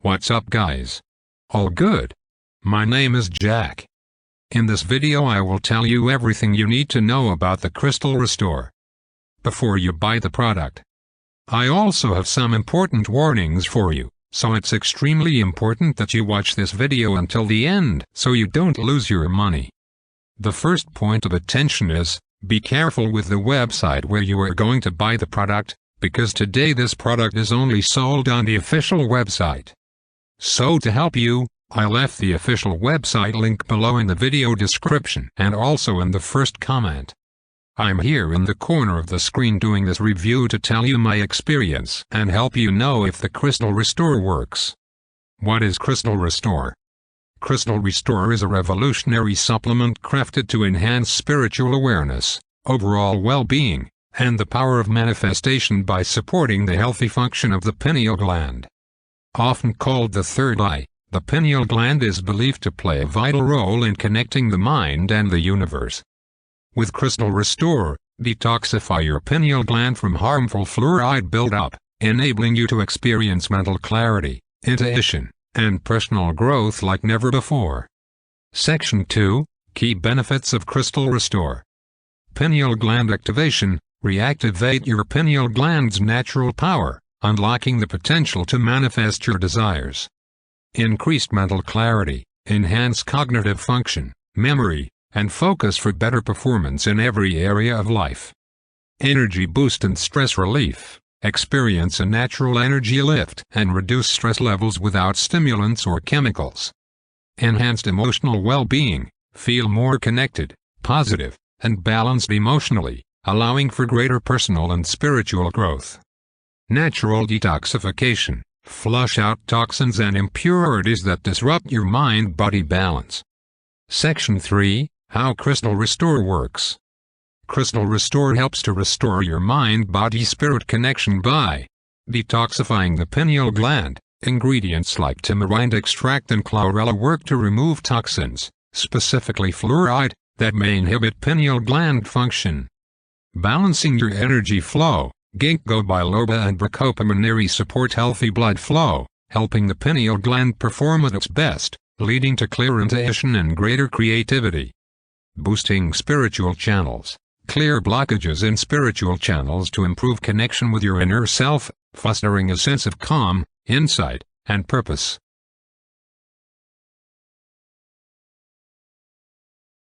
What's up guys? All good? My name is Jack. In this video I will tell you everything you need to know about the Crystal Restore before you buy the product. I also have some important warnings for you, so it's extremely important that you watch this video until the end so you don't lose your money. The first point of attention is, be careful with the website where you are going to buy the product, because today this product is only sold on the official website. So to help you, I left the official website link below in the video description and also in the first comment. I'm here in the corner of the screen doing this review to tell you my experience and help you know if the Crystal Restore works. What is Crystal Restore? Crystal Restore is a revolutionary supplement crafted to enhance spiritual awareness, overall well-being, and the power of manifestation by supporting the healthy function of the pineal gland. Often called the third eye, the pineal gland is believed to play a vital role in connecting the mind and the universe. With Crystal Restore, detoxify your pineal gland from harmful fluoride buildup, enabling you to experience mental clarity, intuition, and personal growth like never before. Section 2, Key Benefits of Crystal Restore. Pineal gland activation. Reactivate your pineal gland's natural power, unlocking the potential to manifest your desires. Increased mental clarity, enhance cognitive function, memory, and focus for better performance in every area of life. Energy boost and stress relief. Experience a natural energy lift and reduce stress levels without stimulants or chemicals. Enhanced emotional well-being. Feel more connected, positive, and balanced emotionally, allowing for greater personal and spiritual growth. Natural detoxification. Flush out toxins and impurities that disrupt your mind-body balance. Section 3, How Crystal Restore works. Crystal Restore helps to restore your mind-body-spirit connection by detoxifying the pineal gland. Ingredients like tamarind extract and chlorella work to remove toxins, specifically fluoride, that may inhibit pineal gland function. Balancing your energy flow. Ginkgo biloba and Bacopa monnieri support healthy blood flow, helping the pineal gland perform at its best, leading to clear intuition and greater creativity. Boosting spiritual channels. Clear blockages in spiritual channels to improve connection with your inner self, fostering a sense of calm, insight, and purpose.